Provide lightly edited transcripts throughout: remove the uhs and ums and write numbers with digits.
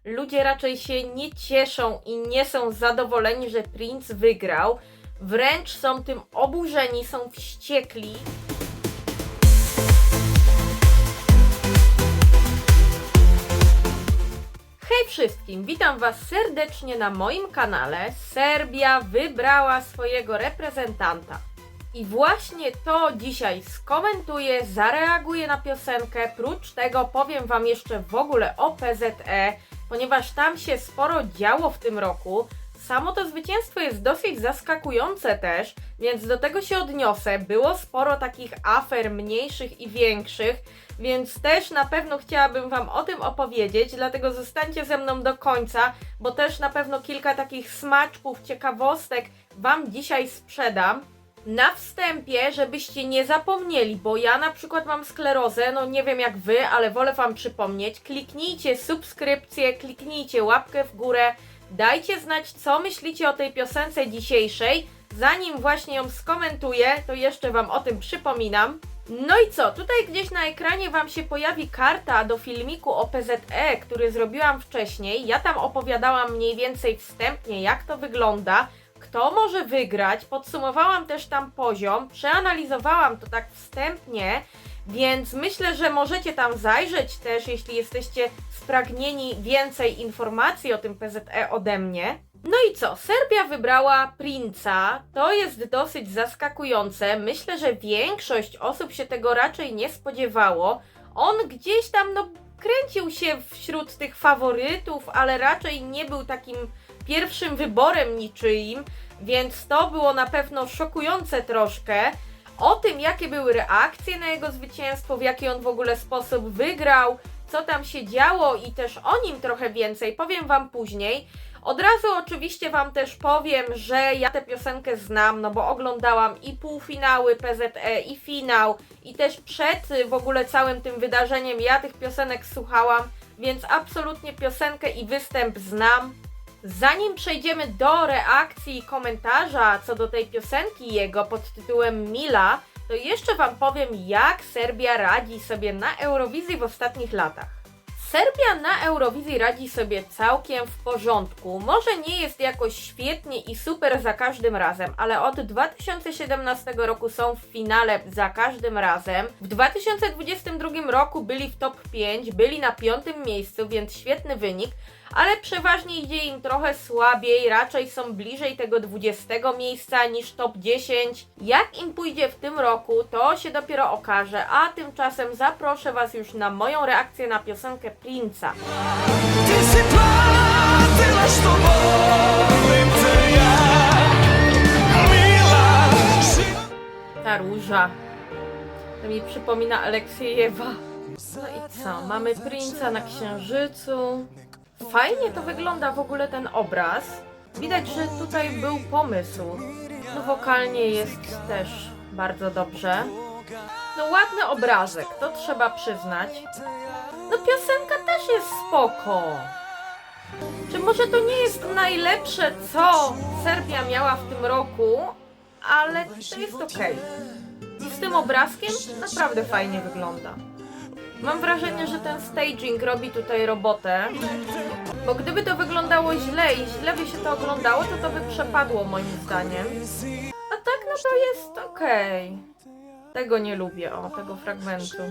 ludzie raczej się nie cieszą i nie są zadowoleni, że Prince wygrał. Wręcz są tym oburzeni, są wściekli. Hej wszystkim, witam Was serdecznie na moim kanale. Serbia wybrała swojego reprezentanta. I właśnie to dzisiaj skomentuję, zareaguję na piosenkę. Prócz tego powiem Wam jeszcze w ogóle o PZE, ponieważ tam się sporo działo w tym roku. Samo to zwycięstwo jest dosyć zaskakujące też, więc do tego się odniosę. Było sporo takich afer mniejszych i większych, więc też na pewno chciałabym Wam o tym opowiedzieć, dlatego zostańcie ze mną do końca, bo też na pewno kilka takich smaczków, ciekawostek Wam dzisiaj sprzedam. Na wstępie, żebyście nie zapomnieli, bo ja na przykład mam sklerozę, no nie wiem jak Wy, ale wolę Wam przypomnieć, kliknijcie subskrypcję, kliknijcie łapkę w górę, dajcie znać, co myślicie o tej piosence dzisiejszej. Zanim właśnie ją skomentuję, to jeszcze Wam o tym przypominam. No i co? Tutaj gdzieś na ekranie Wam się pojawi karta do filmiku o PZE, który zrobiłam wcześniej. Ja tam opowiadałam mniej więcej wstępnie, jak to wygląda, kto może wygrać. Podsumowałam też tam poziom, przeanalizowałam to tak wstępnie, więc myślę, że możecie tam zajrzeć też, jeśli jesteście spragnieni więcej informacji o tym PZE ode mnie. No i co? Serbia wybrała Prince'a. To jest dosyć zaskakujące. Myślę, że większość osób się tego raczej nie spodziewało. On gdzieś tam, kręcił się wśród tych faworytów, ale raczej nie był takim pierwszym wyborem niczyim, więc to było na pewno szokujące troszkę. O tym, jakie były reakcje na jego zwycięstwo, w jaki on w ogóle sposób wygrał, co tam się działo i też o nim trochę więcej powiem Wam później. Od razu oczywiście Wam też powiem, że ja tę piosenkę znam, no bo oglądałam i półfinały PZE, i finał, i też przed w ogóle całym tym wydarzeniem ja tych piosenek słuchałam, więc absolutnie piosenkę i występ znam. Zanim przejdziemy do reakcji i komentarza co do tej piosenki jego pod tytułem Mila, to jeszcze Wam powiem, jak Serbia radzi sobie na Eurowizji w ostatnich latach. Serbia na Eurowizji radzi sobie całkiem w porządku. Może nie jest jakoś świetnie i super za każdym razem, ale od 2017 roku są w finale za każdym razem. W 2022 roku byli w top 5, byli na 5. miejscu, więc świetny wynik, ale przeważnie idzie im trochę słabiej, raczej są bliżej tego 20 miejsca niż top 10. Jak im pójdzie w tym roku, to się dopiero okaże, a tymczasem zaproszę Was już na moją reakcję na piosenkę Prince'a. Ta róża, to mi przypomina Aleksiejewa. No i co, mamy Prince'a na księżycu. Fajnie to wygląda w ogóle ten obraz. Widać, że tutaj był pomysł. No wokalnie jest też bardzo dobrze. No ładny obrazek, to trzeba przyznać. No piosenka też jest spoko. Czy może to nie jest najlepsze, co Serbia miała w tym roku, ale to jest okej. I z tym obrazkiem naprawdę fajnie wygląda. Mam wrażenie, że ten staging robi tutaj robotę, bo gdyby to wyglądało źle i źle by się to oglądało, to by przepadło moim zdaniem. A tak, no to jest okej. Tego nie lubię, tego fragmentu.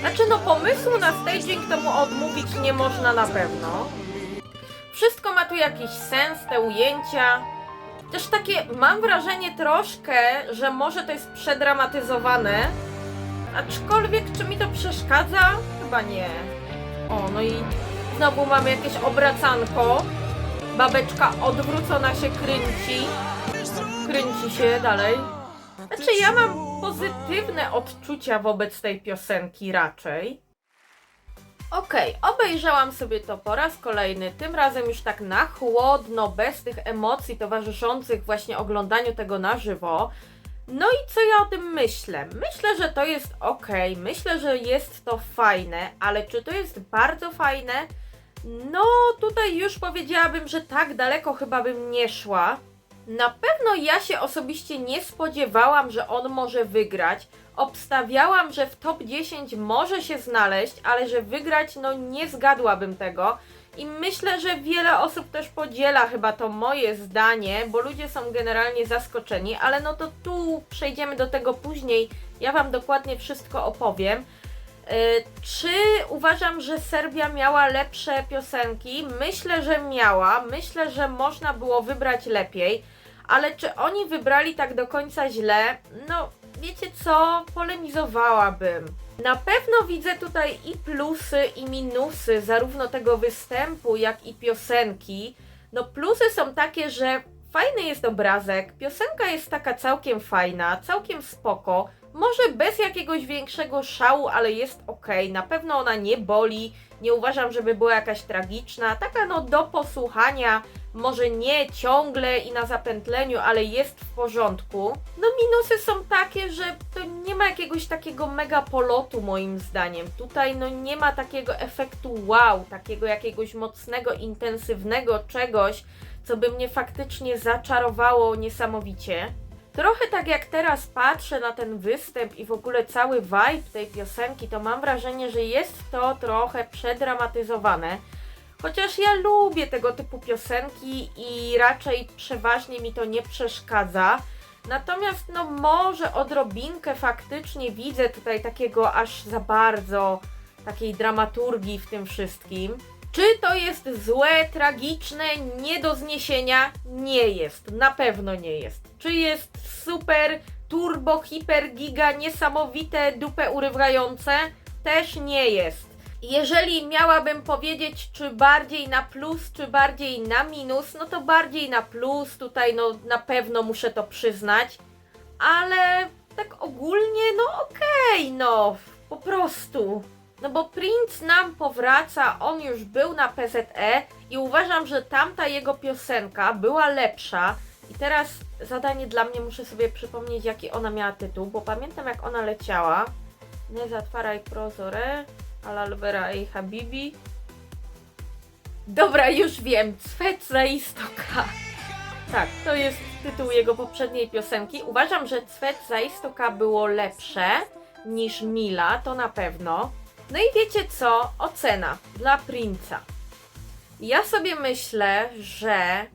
Znaczy, pomysłu na staging to mu odmówić nie można na pewno. Wszystko ma tu jakiś sens, te ujęcia. Też takie, mam wrażenie troszkę, że może to jest przedramatyzowane. Aczkolwiek, czy mi to przeszkadza? Chyba nie. No i znowu mamy jakieś obracanko. Babeczka odwrócona się kręci. Kręci się dalej. Znaczy, ja mam pozytywne odczucia wobec tej piosenki raczej. Okej, obejrzałam sobie to po raz kolejny, tym razem już tak na chłodno, bez tych emocji towarzyszących właśnie oglądaniu tego na żywo. No i co ja o tym myślę? Myślę, że to jest okej, myślę, że jest to fajne, ale czy to jest bardzo fajne? No tutaj już powiedziałabym, że tak daleko chyba bym nie szła. Na pewno ja się osobiście nie spodziewałam, że on może wygrać. Obstawiałam, że w top 10 może się znaleźć, ale że wygrać, no nie zgadłabym tego. I myślę, że wiele osób też podziela chyba to moje zdanie, bo ludzie są generalnie zaskoczeni, ale no to tu przejdziemy do tego później, ja Wam dokładnie wszystko opowiem. Czy uważam, że Serbia miała lepsze piosenki? Myślę, że miała, myślę, że można było wybrać lepiej, ale czy oni wybrali tak do końca źle? No wiecie co, polemizowałabym. Na pewno widzę tutaj i plusy, i minusy zarówno tego występu, jak i piosenki. No plusy są takie, że fajny jest obrazek, piosenka jest taka całkiem fajna, całkiem spoko. Może bez jakiegoś większego szału, ale jest okej. Na pewno ona nie boli, nie uważam, żeby była jakaś tragiczna. Taka no do posłuchania, może nie ciągle i na zapętleniu, ale jest w porządku. No minusy są takie, że to nie ma jakiegoś takiego mega polotu moim zdaniem. Tutaj no nie ma takiego efektu wow, takiego jakiegoś mocnego, intensywnego czegoś, co by mnie faktycznie zaczarowało niesamowicie. Trochę tak jak teraz patrzę na ten występ i w ogóle cały vibe tej piosenki, to mam wrażenie, że jest to trochę przedramatyzowane. Chociaż ja lubię tego typu piosenki i raczej przeważnie mi to nie przeszkadza. Natomiast no może odrobinkę faktycznie widzę tutaj takiego aż za bardzo takiej dramaturgii w tym wszystkim. Czy to jest złe, tragiczne, nie do zniesienia? Nie jest, na pewno nie jest. Czy jest super, turbo, hiper, giga, niesamowite, dupę urywające? Też nie jest. Jeżeli miałabym powiedzieć, czy bardziej na plus, czy bardziej na minus, no to bardziej na plus, tutaj no na pewno muszę to przyznać, ale tak ogólnie no okej, no po prostu. No bo Prince nam powraca, on już był na PZE i uważam, że tamta jego piosenka była lepsza. I teraz zadanie dla mnie, muszę sobie przypomnieć, jaki ona miała tytuł, bo pamiętam jak ona leciała. Nie zatwaraj prozore, Alalvera i Habibi. Dobra, już wiem, Cwet za istoka. Tak, to jest tytuł jego poprzedniej piosenki. Uważam, że Cwet za istoka było lepsze niż Mila, to na pewno. No i wiecie co? Ocena dla Prince'a. Ja sobie myślę, że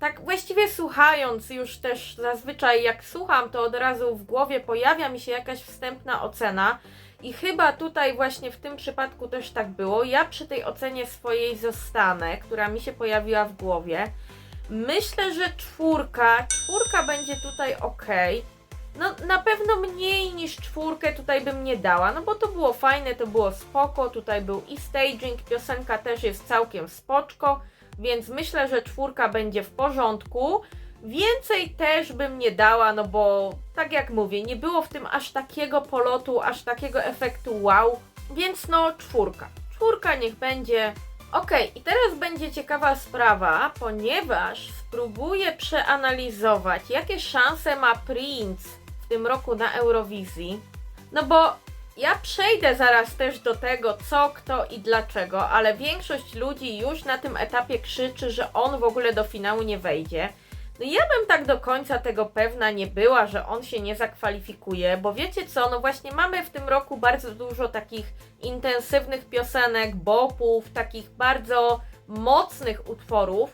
tak właściwie słuchając już też zazwyczaj jak słucham, to od razu w głowie pojawia mi się jakaś wstępna ocena i chyba tutaj właśnie w tym przypadku też tak było. Ja przy tej ocenie swojej zostanę, która mi się pojawiła w głowie. Myślę, że czwórka będzie tutaj ok. No na pewno mniej niż 4 tutaj bym nie dała, no bo to było fajne, to było spoko, tutaj był i staging, piosenka też jest całkiem spoczko, więc myślę, że 4 będzie w porządku. Więcej też bym nie dała, no bo tak jak mówię, nie było w tym aż takiego polotu, aż takiego efektu wow, więc no 4. 4 niech będzie. Okej, i teraz będzie ciekawa sprawa, ponieważ spróbuję przeanalizować, jakie szanse ma Prince w tym roku na Eurowizji. No bo ja przejdę zaraz też do tego, co, kto i dlaczego, ale większość ludzi już na tym etapie krzyczy, że on w ogóle do finału nie wejdzie. No ja bym tak do końca tego pewna nie była, że on się nie zakwalifikuje, bo wiecie co, no właśnie mamy w tym roku bardzo dużo takich intensywnych piosenek, bopów, takich bardzo mocnych utworów,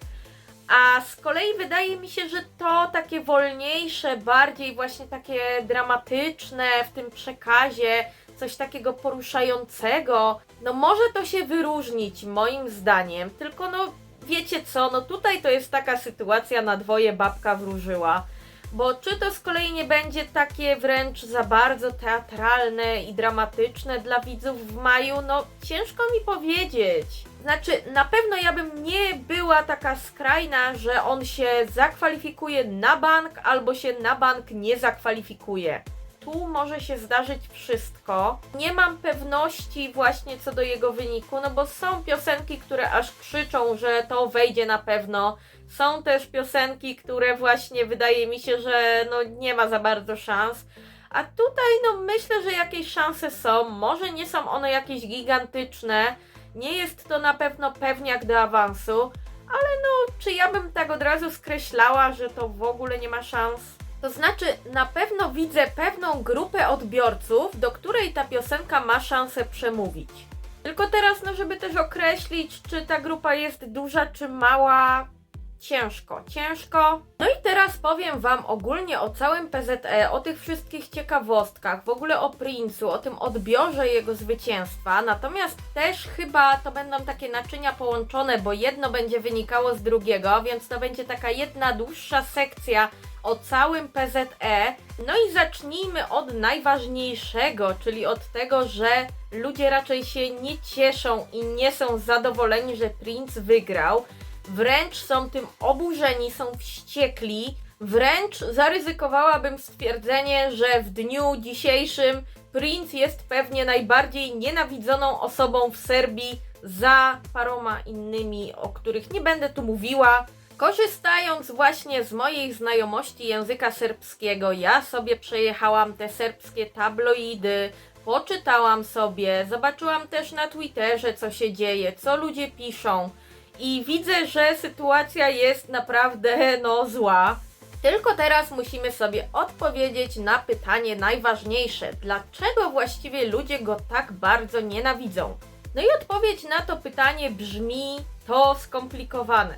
a z kolei wydaje mi się, że to takie wolniejsze, bardziej właśnie takie dramatyczne w tym przekazie, coś takiego poruszającego, no może to się wyróżnić moim zdaniem, tylko no wiecie co, no tutaj to jest taka sytuacja na dwoje babka wróżyła, bo czy to z kolei nie będzie takie wręcz za bardzo teatralne i dramatyczne dla widzów w maju, no ciężko mi powiedzieć. Znaczy, na pewno ja bym nie była taka skrajna, że on się zakwalifikuje na bank albo się na bank nie zakwalifikuje. Tu może się zdarzyć wszystko. Nie mam pewności właśnie co do jego wyniku, no bo są piosenki, które aż krzyczą, że to wejdzie na pewno. Są też piosenki, które właśnie wydaje mi się, że no nie ma za bardzo szans. A tutaj no myślę, że jakieś szanse są. Może nie są one jakieś gigantyczne. Nie jest to na pewno pewniak do awansu. Ale no, czy ja bym tak od razu skreślała, że to w ogóle nie ma szans? To znaczy, na pewno widzę pewną grupę odbiorców, do której ta piosenka ma szansę przemówić. Tylko teraz, no żeby też określić, czy ta grupa jest duża, czy mała, ciężko. No i teraz powiem Wam ogólnie o całym PZE, o tych wszystkich ciekawostkach, w ogóle o Prince'u, o tym odbiorze jego zwycięstwa, natomiast też chyba to będą takie naczynia połączone, bo jedno będzie wynikało z drugiego, więc to będzie taka jedna dłuższa sekcja o całym PZE. No i zacznijmy od najważniejszego, czyli od tego, że ludzie raczej się nie cieszą i nie są zadowoleni, że Prince wygrał. Wręcz są tym oburzeni, są wściekli. Wręcz zaryzykowałabym stwierdzenie, że w dniu dzisiejszym Prince jest pewnie najbardziej nienawidzoną osobą w Serbii za paroma innymi, o których nie będę tu mówiła. Korzystając właśnie z mojej znajomości języka serbskiego, ja sobie przejechałam te serbskie tabloidy, poczytałam sobie, zobaczyłam też na Twitterze, co się dzieje, co ludzie piszą. I widzę, że sytuacja jest naprawdę, zła. Tylko teraz musimy sobie odpowiedzieć na pytanie najważniejsze. Dlaczego właściwie ludzie go tak bardzo nienawidzą? No i odpowiedź na to pytanie brzmi to skomplikowane.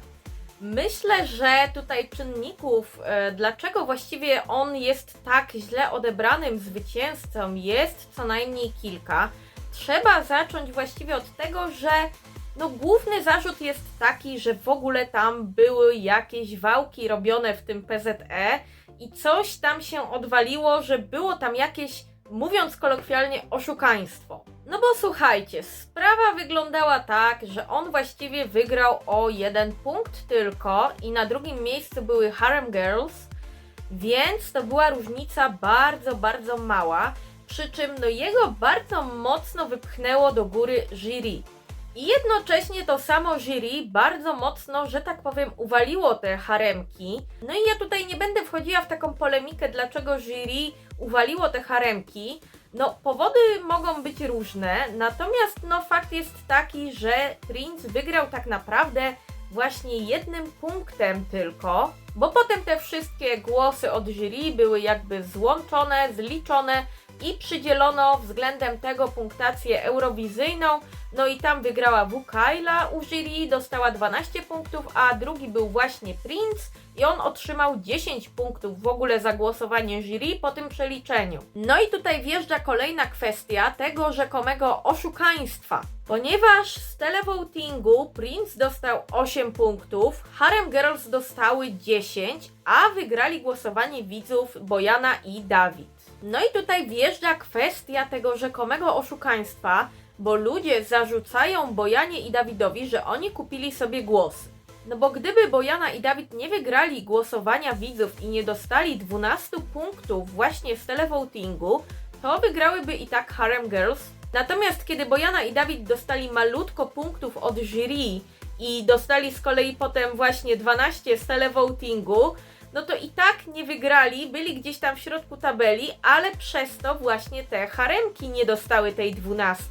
Myślę, że tutaj czynników, dlaczego właściwie on jest tak źle odebranym zwycięzcą, jest co najmniej kilka. Trzeba zacząć właściwie od tego, że główny zarzut jest taki, że w ogóle tam były jakieś wałki robione w tym PZE i coś tam się odwaliło, że było tam jakieś, mówiąc kolokwialnie, oszukaństwo. No bo słuchajcie, sprawa wyglądała tak, że on właściwie wygrał o 1 punkt tylko i na drugim miejscu były Harem Girls, więc to była różnica bardzo mała, przy czym jego bardzo mocno wypchnęło do góry jury. I jednocześnie to samo jury bardzo mocno, że tak powiem, uwaliło te haremki. No i ja tutaj nie będę wchodziła w taką polemikę, dlaczego jury uwaliło te haremki. Powody mogą być różne, natomiast fakt jest taki, że Prince wygrał tak naprawdę właśnie 1 punktem tylko, bo potem te wszystkie głosy od jury były jakby złączone, zliczone i przydzielono względem tego punktację eurowizyjną. No i tam wygrała Wukaila u jury, dostała 12 punktów, a drugi był właśnie Prince i on otrzymał 10 punktów w ogóle za głosowanie jury po tym przeliczeniu. No i tutaj wjeżdża kolejna kwestia tego rzekomego oszukaństwa. Ponieważ z televotingu Prince dostał 8 punktów, Harem Girls dostały 10, a wygrali głosowanie widzów Bojana i Dawid. No i tutaj wjeżdża kwestia tego rzekomego oszukaństwa, bo ludzie zarzucają Bojanie i Dawidowi, że oni kupili sobie głosy. No bo gdyby Bojana i Dawid nie wygrali głosowania widzów i nie dostali 12 punktów właśnie z televotingu, to wygrałyby i tak Harem Girls. Natomiast kiedy Bojana i Dawid dostali malutko punktów od jury i dostali z kolei potem właśnie 12 z televotingu, no to i tak nie wygrali, byli gdzieś tam w środku tabeli, ale przez to właśnie te haremki nie dostały tej 12.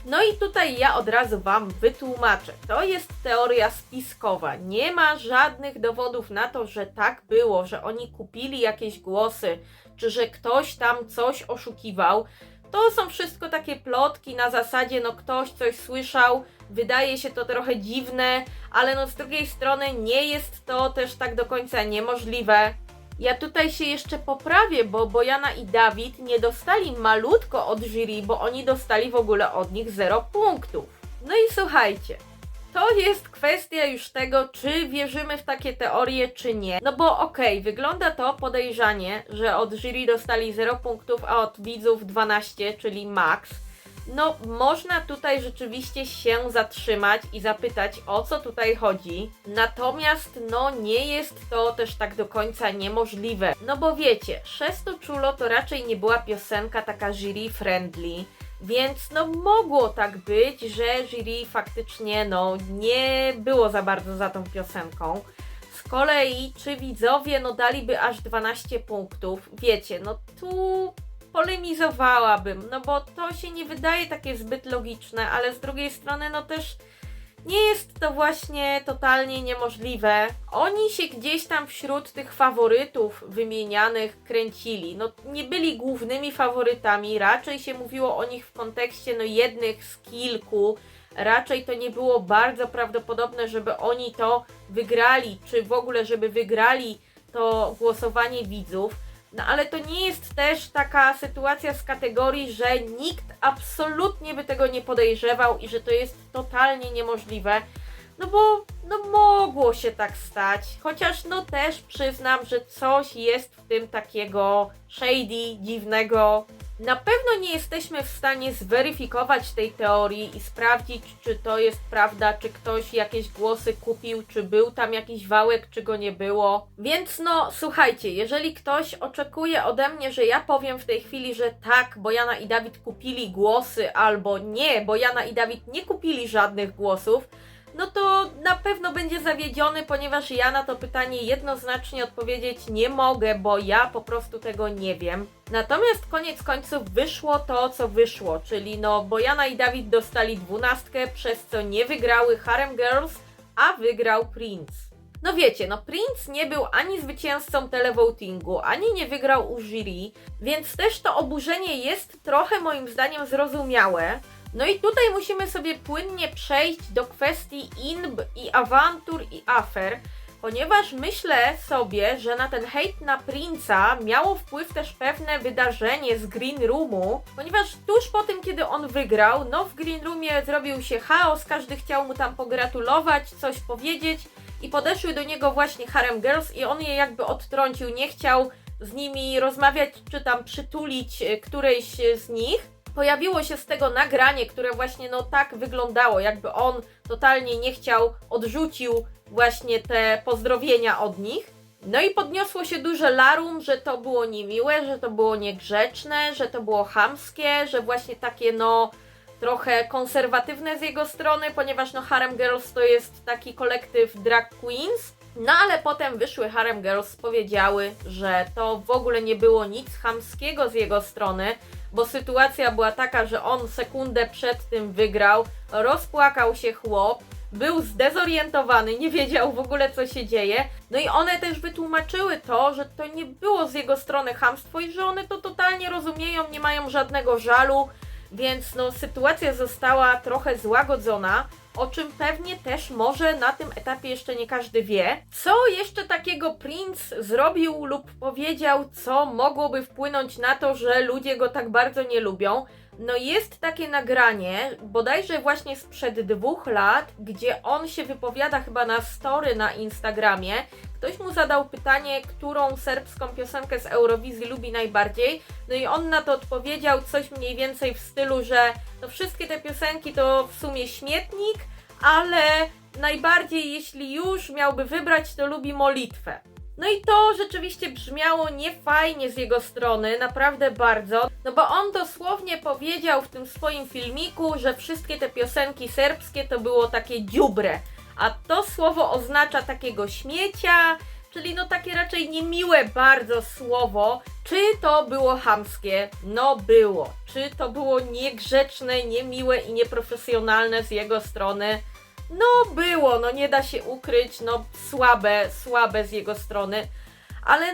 No i tutaj ja od razu Wam wytłumaczę. To jest teoria spiskowa. Nie ma żadnych dowodów na to, że tak było, że oni kupili jakieś głosy, czy że ktoś tam coś oszukiwał. To są wszystko takie plotki na zasadzie, ktoś coś słyszał, wydaje się to trochę dziwne, ale z drugiej strony nie jest to też tak do końca niemożliwe. Ja tutaj się jeszcze poprawię, bo Bojana i Dawid nie dostali malutko od jury, bo oni dostali w ogóle od nich 0 punktów. No i słuchajcie, to jest kwestia już tego, czy wierzymy w takie teorie, czy nie. No bo okej, wygląda to podejrzanie, że od jury dostali 0 punktów, a od widzów 12, czyli max. Można tutaj rzeczywiście się zatrzymać i zapytać, o co tutaj chodzi. Natomiast nie jest to też tak do końca niemożliwe. No bo wiecie, Szesto Czulo to raczej nie była piosenka taka jury friendly. Więc mogło tak być, że jury faktycznie nie było za bardzo za tą piosenką. Z kolei czy widzowie daliby aż 12 punktów? Wiecie, tu polemizowałabym, bo to się nie wydaje takie zbyt logiczne, ale z drugiej strony też nie jest to właśnie totalnie niemożliwe. Oni się gdzieś tam wśród tych faworytów wymienianych kręcili. No nie byli głównymi faworytami, raczej się mówiło o nich w kontekście jednych z kilku. Raczej to nie było bardzo prawdopodobne, żeby oni to wygrali, czy w ogóle żeby wygrali to głosowanie widzów. No ale to nie jest też taka sytuacja z kategorii, że nikt absolutnie by tego nie podejrzewał i że to jest totalnie niemożliwe. No bo mogło się tak stać, chociaż też przyznam, że coś jest w tym takiego shady, dziwnego. Na pewno nie jesteśmy w stanie zweryfikować tej teorii i sprawdzić, czy to jest prawda, czy ktoś jakieś głosy kupił, czy był tam jakiś wałek, czy go nie było. Więc słuchajcie, jeżeli ktoś oczekuje ode mnie, że ja powiem w tej chwili, że tak, Bojana i Dawid kupili głosy, albo nie, Bojana i Dawid nie kupili żadnych głosów, no to na pewno będzie zawiedziony, ponieważ ja na to pytanie jednoznacznie odpowiedzieć nie mogę, bo ja po prostu tego nie wiem. Natomiast koniec końców wyszło to, co wyszło, czyli Bojana i Dawid dostali 12, przez co nie wygrały Harem Girls, a wygrał Prince. No wiecie, Prince nie był ani zwycięzcą televotingu, ani nie wygrał u jury, więc też to oburzenie jest trochę moim zdaniem zrozumiałe. No i tutaj musimy sobie płynnie przejść do kwestii inb i awantur i afer, ponieważ myślę sobie, że na ten hejt na Prince'a miało wpływ też pewne wydarzenie z Green Roomu, ponieważ tuż po tym, kiedy on wygrał, w Green Roomie zrobił się chaos, każdy chciał mu tam pogratulować, coś powiedzieć i podeszły do niego właśnie Harem Girls i on je jakby odtrącił, nie chciał z nimi rozmawiać czy tam przytulić którejś z nich. Pojawiło się z tego nagranie, które właśnie tak wyglądało, jakby on totalnie nie chciał, odrzucił właśnie te pozdrowienia od nich. No i podniosło się duże larum, że to było niemiłe, że to było niegrzeczne, że to było chamskie, że właśnie takie trochę konserwatywne z jego strony, ponieważ Harem Girls to jest taki kolektyw drag queens. No ale potem wyszły Harem Girls, powiedziały, że to w ogóle nie było nic chamskiego z jego strony, bo sytuacja była taka, że on sekundę przed tym wygrał, rozpłakał się chłop, był zdezorientowany, nie wiedział w ogóle co się dzieje. No i one też wytłumaczyły to, że to nie było z jego strony chamstwo i że one to totalnie rozumieją, nie mają żadnego żalu, więc sytuacja została trochę złagodzona, o czym pewnie też może na tym etapie jeszcze nie każdy wie. Co jeszcze takiego Prince zrobił lub powiedział, co mogłoby wpłynąć na to, że ludzie go tak bardzo nie lubią? Jest takie nagranie, bodajże właśnie sprzed 2 lat, gdzie on się wypowiada chyba na story na Instagramie. Ktoś mu zadał pytanie, którą serbską piosenkę z Eurowizji lubi najbardziej. No i on na to odpowiedział coś mniej więcej w stylu, że wszystkie te piosenki to w sumie śmietnik, ale najbardziej jeśli już miałby wybrać, to lubi Molitwę. No i to rzeczywiście brzmiało niefajnie z jego strony, naprawdę bardzo, bo on dosłownie powiedział w tym swoim filmiku, że wszystkie te piosenki serbskie to było takie dziubre, a to słowo oznacza takiego śmiecia, czyli takie raczej niemiłe bardzo słowo. Czy to było chamskie? Było. Czy to było niegrzeczne, niemiłe i nieprofesjonalne z jego strony? Było, nie da się ukryć, słabe z jego strony, ale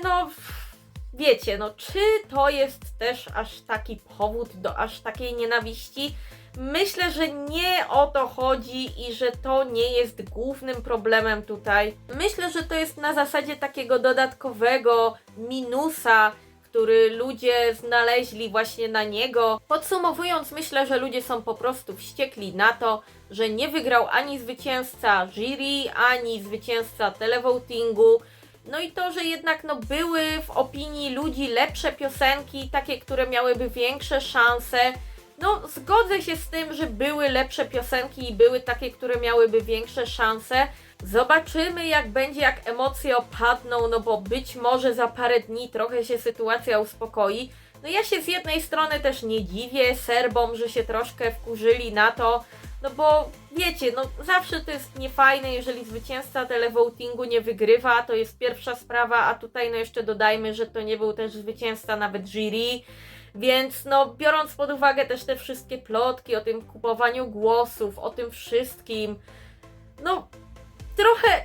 wiecie, czy to jest też aż taki powód do aż takiej nienawiści? Myślę, że nie o to chodzi i że to nie jest głównym problemem tutaj. Myślę, że to jest na zasadzie takiego dodatkowego minusa, który ludzie znaleźli właśnie na niego. Podsumowując, myślę, że ludzie są po prostu wściekli na to, że nie wygrał ani zwycięzca jury, ani zwycięzca televotingu. No i to, że jednak były w opinii ludzi lepsze piosenki, takie, które miałyby większe szanse. Zgodzę się z tym, że były lepsze piosenki i były takie, które miałyby większe szanse. Zobaczymy jak będzie, jak emocje opadną, bo być może za parę dni trochę się sytuacja uspokoi. Ja się z jednej strony też nie dziwię Serbom, że się troszkę wkurzyli na to, bo wiecie, zawsze to jest niefajne, jeżeli zwycięzca televotingu nie wygrywa, to jest pierwsza sprawa, a tutaj jeszcze dodajmy, że to nie był też zwycięzca nawet jury. Więc biorąc pod uwagę też te wszystkie plotki o tym kupowaniu głosów, o tym wszystkim, no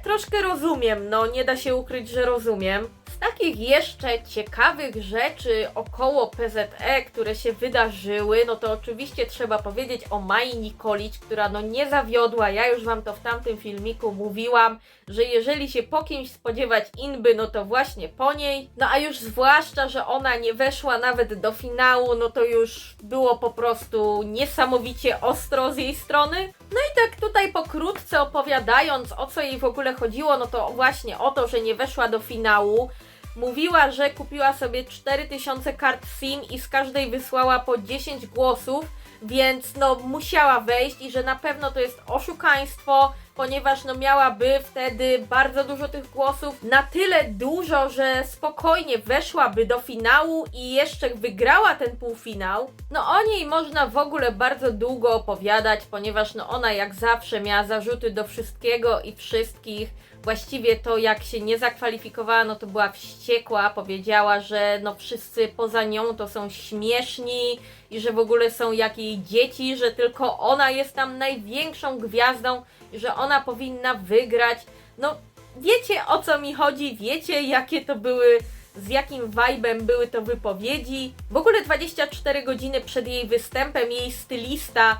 troszkę rozumiem, no nie da się ukryć, że rozumiem. Z takich jeszcze ciekawych rzeczy około PZE, które się wydarzyły, no to oczywiście trzeba powiedzieć o Mai Nikolić, która no nie zawiodła. Ja już Wam to w tamtym filmiku mówiłam, że jeżeli się po kimś spodziewać inby, no to właśnie po niej. No a już zwłaszcza, że ona nie weszła nawet do finału, no to już było po prostu niesamowicie ostro z jej strony. No i tak tutaj pokrótce opowiadając, o co jej w ogóle chodziło, no to właśnie o to, że nie weszła do finału. Mówiła, że kupiła sobie 4000 kart SIM i z każdej wysłała po 10 głosów, więc no musiała wejść i że na pewno to jest oszukaństwo, ponieważ no miałaby wtedy bardzo dużo tych głosów, na tyle dużo, że spokojnie weszłaby do finału i jeszcze wygrała ten półfinał. No o niej można w ogóle bardzo długo opowiadać, ponieważ no ona jak zawsze miała zarzuty do wszystkiego i wszystkich. Właściwie to jak się nie zakwalifikowała, no to była wściekła, powiedziała, że no wszyscy poza nią to są śmieszni i że w ogóle są jak jej dzieci, że tylko ona jest tam największą gwiazdą i że ona powinna wygrać. No wiecie o co mi chodzi, wiecie jakie to były, z jakim vibe'em były to wypowiedzi. W ogóle 24 godziny przed jej występem jej stylista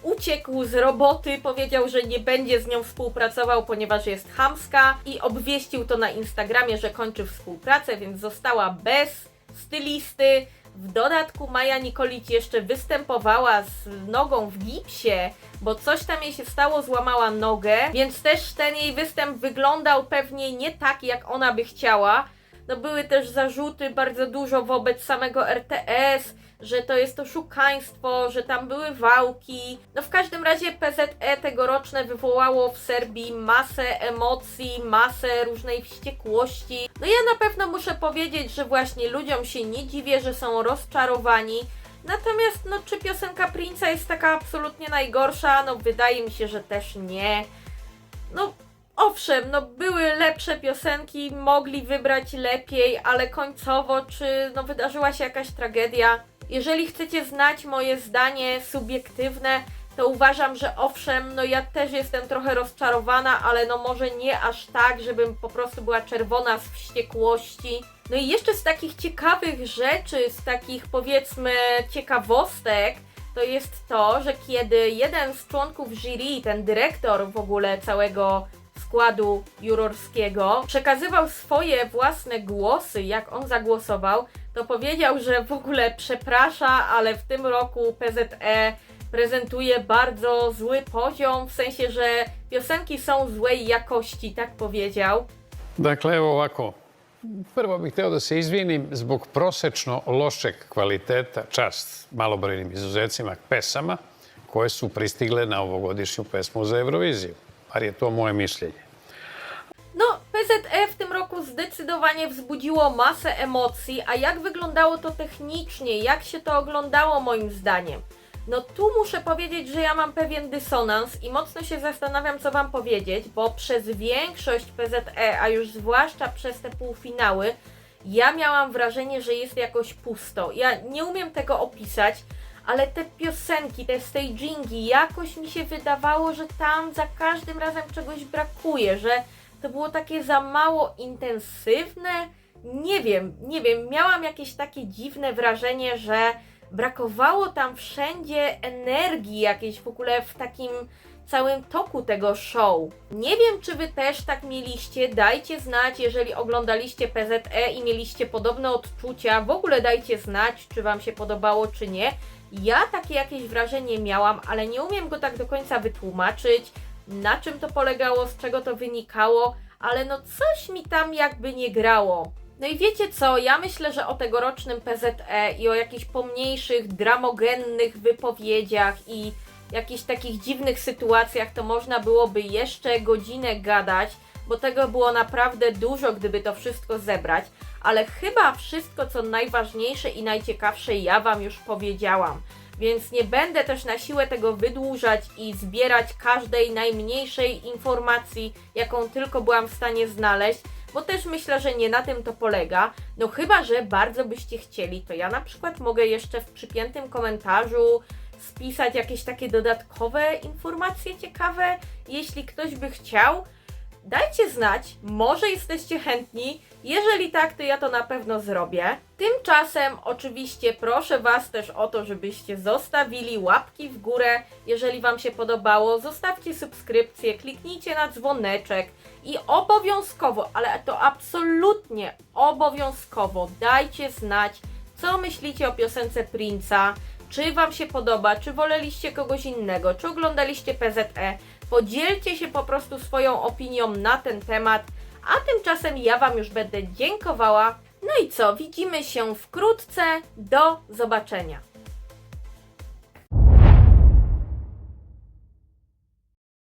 uciekł z roboty, powiedział, że nie będzie z nią współpracował, ponieważ jest chamska i obwieścił to na Instagramie, że kończy współpracę, więc została bez stylisty. W dodatku Maja Nikolić jeszcze występowała z nogą w gipsie, bo coś tam jej się stało, złamała nogę, więc też ten jej występ wyglądał pewnie nie tak, jak ona by chciała. No były też zarzuty bardzo dużo wobec samego RTS, że to jest oszukaństwo, że tam były wałki. No w każdym razie PZE tegoroczne wywołało w Serbii masę emocji, masę różnej wściekłości. No ja na pewno muszę powiedzieć, że właśnie ludziom się nie dziwię, że są rozczarowani. Natomiast no czy piosenka Prince'a jest taka absolutnie najgorsza? No wydaje mi się, że też nie. No owszem, no były lepsze piosenki, mogli wybrać lepiej, ale końcowo czy no wydarzyła się jakaś tragedia? Jeżeli chcecie znać moje zdanie subiektywne, to uważam, że owszem, no ja też jestem trochę rozczarowana, ale no może nie aż tak, żebym po prostu była czerwona z wściekłości. No i jeszcze z takich ciekawych rzeczy, z takich powiedzmy ciekawostek, to jest to, że kiedy jeden z członków jury, ten dyrektor w ogóle całego składu jurorskiego, przekazywał swoje własne głosy, jak on zagłosował, to powiedział, że w ogóle przeprasza, ale w tym roku PZE prezentuje bardzo zły poziom, w sensie, że piosenki są złej jakości, tak powiedział. Dakle, evo ovako. Prvo bih hteo da se izvinim zbog prosečno lošeg kvaliteta, čast malobrojnim izuzecima pesama koje su pristigle na ovogodišnju pesmu za Euroviziju. Bar je to moje mišljenje. No, PZE w tym roku zdecydowanie wzbudziło masę emocji, a jak wyglądało to technicznie, jak się to oglądało moim zdaniem? No tu muszę powiedzieć, że ja mam pewien dysonans i mocno się zastanawiam, co Wam powiedzieć, bo przez większość PZE, a już zwłaszcza przez te półfinały, ja miałam wrażenie, że jest jakoś pusto. Ja nie umiem tego opisać, ale te piosenki, te stagingi, jakoś mi się wydawało, że tam za każdym razem czegoś brakuje, że to było takie za mało intensywne. Nie wiem, miałam jakieś takie dziwne wrażenie, że brakowało tam wszędzie energii jakiejś w ogóle w takim całym toku tego show. Nie wiem, czy Wy też tak mieliście, dajcie znać, jeżeli oglądaliście PZE i mieliście podobne odczucia, w ogóle dajcie znać, czy Wam się podobało, czy nie. Ja takie jakieś wrażenie miałam, ale nie umiem go tak do końca wytłumaczyć, na czym to polegało, z czego to wynikało, ale no coś mi tam jakby nie grało. No i wiecie co, ja myślę, że o tegorocznym PZE i o jakichś pomniejszych, dramogennych wypowiedziach i jakichś takich dziwnych sytuacjach to można byłoby jeszcze godzinę gadać, bo tego było naprawdę dużo, gdyby to wszystko zebrać, ale chyba wszystko, co najważniejsze i najciekawsze, ja Wam już powiedziałam. Więc nie będę też na siłę tego wydłużać i zbierać każdej najmniejszej informacji, jaką tylko byłam w stanie znaleźć, bo też myślę, że nie na tym to polega. No chyba że bardzo byście chcieli, to ja na przykład mogę jeszcze w przypiętym komentarzu spisać jakieś takie dodatkowe informacje ciekawe. Jeśli ktoś by chciał, dajcie znać, może jesteście chętni. Jeżeli tak, to ja to na pewno zrobię. Tymczasem oczywiście proszę Was też o to, żebyście zostawili łapki w górę, jeżeli Wam się podobało. Zostawcie subskrypcję, kliknijcie na dzwoneczek i obowiązkowo, ale to absolutnie obowiązkowo dajcie znać, co myślicie o piosence Prince'a. Czy Wam się podoba, czy woleliście kogoś innego, czy oglądaliście PZE. Podzielcie się po prostu swoją opinią na ten temat, a tymczasem ja Wam już będę dziękowała. No i co, widzimy się wkrótce, do zobaczenia.